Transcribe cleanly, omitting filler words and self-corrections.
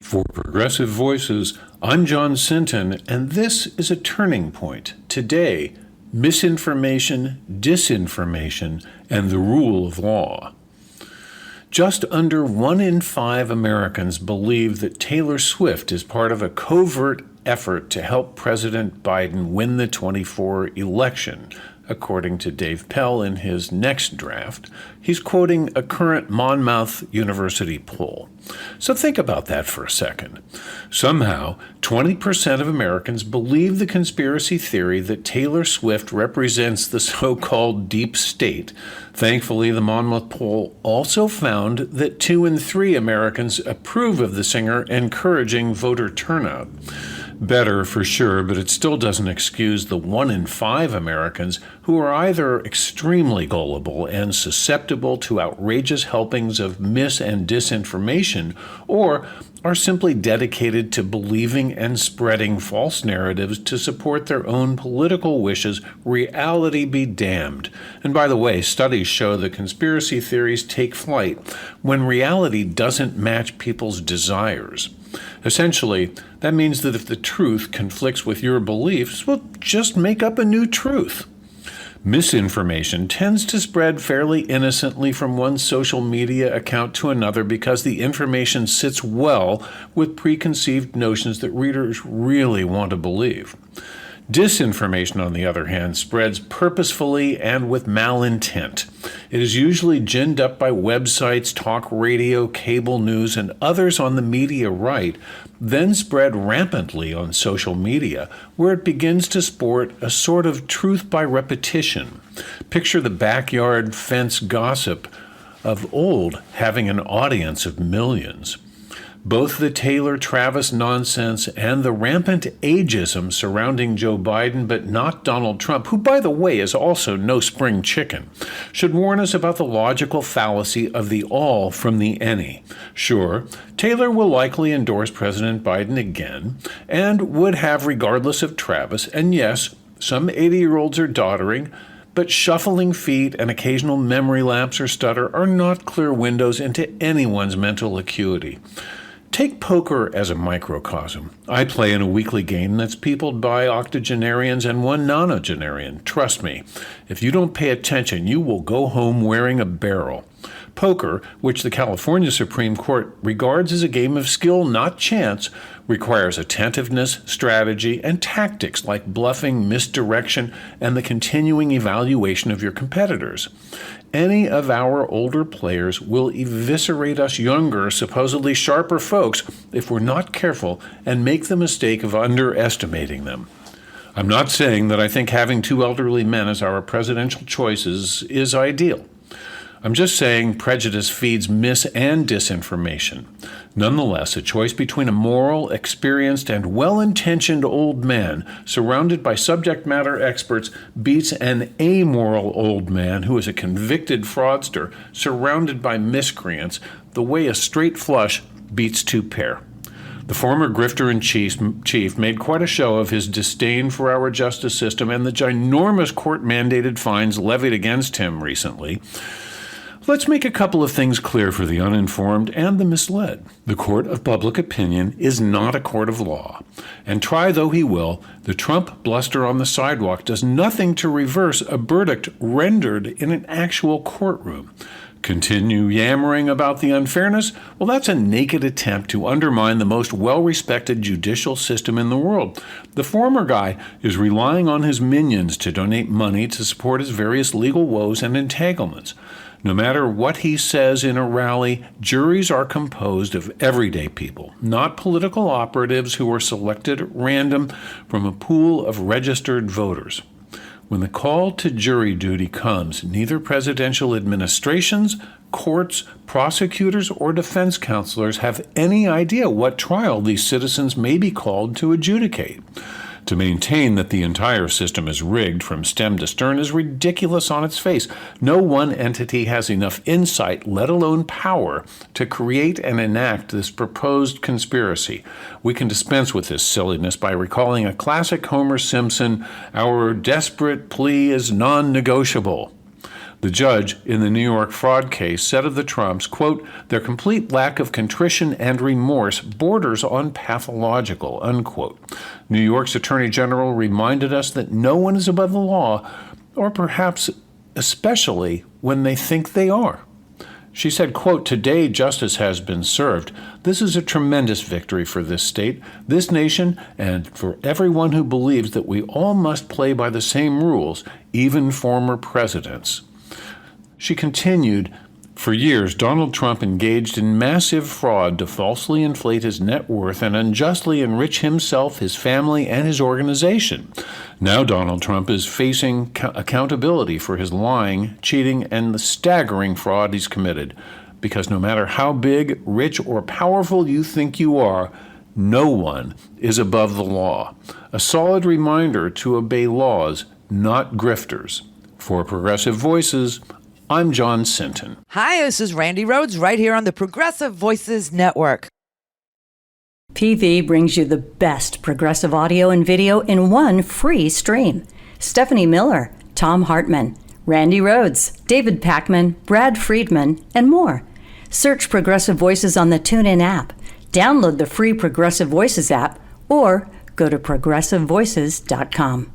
For Progressive Voices, I'm John Sinton, and this is a turning point. Today, misinformation, disinformation, and the rule of law. Just under 1 in 5 Americans believe that Taylor Swift is part of a covert effort to help President Biden win the 2024 election, according to Dave Pell in his next draft. He's quoting a current Monmouth University poll. So think about that for a second. Somehow, 20% of Americans believe the conspiracy theory that Taylor Swift represents the so-called deep state. Thankfully, the Monmouth poll also found that 2 in 3 Americans approve of the singer, encouraging voter turnout. Better for sure, but it still doesn't excuse the 1 in 5 Americans who are either extremely gullible and susceptible to outrageous helpings of mis- and disinformation, or are simply dedicated to believing and spreading false narratives to support their own political wishes. Reality be damned. And by the way, studies show that conspiracy theories take flight when reality doesn't match people's desires. Essentially, that means that if the truth conflicts with your beliefs, well, just make up a new truth. Misinformation tends to spread fairly innocently from one social media account to another because the information sits well with preconceived notions that readers really want to believe. Disinformation, on the other hand, spreads purposefully and with malintent. It is usually ginned up by websites, talk radio, cable news, and others on the media right, then spread rampantly on social media, where it begins to sport a sort of truth by repetition. Picture the backyard fence gossip of old having an audience of millions. Both the Taylor-Travis nonsense and the rampant ageism surrounding Joe Biden, but not Donald Trump, who, by the way, is also no spring chicken, should warn us about the logical fallacy of the all from the any. Sure, Taylor will likely endorse President Biden again, and would have regardless of Travis, and yes, some 80-year-olds are doddering, but shuffling feet and occasional memory lapse or stutter are not clear windows into anyone's mental acuity. Take poker as a microcosm. I play in a weekly game that's peopled by octogenarians and one nonagenarian. Trust me, if you don't pay attention, you will go home wearing a barrel. Poker, which the California Supreme Court regards as a game of skill, not chance, requires attentiveness, strategy, and tactics like bluffing, misdirection, and the continuing evaluation of your competitors. Any of our older players will eviscerate us younger, supposedly sharper folks if we're not careful and make the mistake of underestimating them. I'm not saying that I think having 2 elderly men as our presidential choices is ideal. I'm just saying prejudice feeds mis- and disinformation. Nonetheless, a choice between a moral, experienced, and well-intentioned old man surrounded by subject matter experts beats an amoral old man who is a convicted fraudster surrounded by miscreants the way a straight flush beats 2 pair. The former grifter-in-chief made quite a show of his disdain for our justice system and the ginormous court-mandated fines levied against him recently. Let's make a couple of things clear for the uninformed and the misled. The court of public opinion is not a court of law. And try though he will, the Trump bluster on the sidewalk does nothing to reverse a verdict rendered in an actual courtroom. Continue yammering about the unfairness? Well, that's a naked attempt to undermine the most well-respected judicial system in the world. The former guy is relying on his minions to donate money to support his various legal woes and entanglements. No matter what he says in a rally, juries are composed of everyday people, not political operatives who are selected at random from a pool of registered voters. When the call to jury duty comes, neither presidential administrations, courts, prosecutors, or defense counselors have any idea what trial these citizens may be called to adjudicate. To maintain that the entire system is rigged from stem to stern is ridiculous on its face. No one entity has enough insight, let alone power, to create and enact this proposed conspiracy. We can dispense with this silliness by recalling a classic Homer Simpson, "Our desperate plea is non-negotiable." The judge in the New York fraud case said of the Trumps, quote, "Their complete lack of contrition and remorse borders on pathological," unquote. New York's Attorney General reminded us that no one is above the law, or perhaps especially when they think they are. She said, quote, "Today justice has been served. This is a tremendous victory for this state, this nation, and for everyone who believes that we all must play by the same rules, even former presidents." She continued, "For years, Donald Trump engaged in massive fraud to falsely inflate his net worth and unjustly enrich himself, his family, and his organization. Now Donald Trump is facing accountability for his lying, cheating, and the staggering fraud he's committed. Because no matter how big, rich, or powerful you think you are, no one is above the law. A solid reminder to obey laws, not grifters." For Progressive Voices, I'm John Sinton. Hi, this is Randy Rhodes right here on the Progressive Voices Network. PV brings you the best progressive audio and video in one free stream. Stephanie Miller, Tom Hartman, Randy Rhodes, David Packman, Brad Friedman, and more. Search Progressive Voices on the TuneIn app. Download the free Progressive Voices app or go to progressivevoices.com.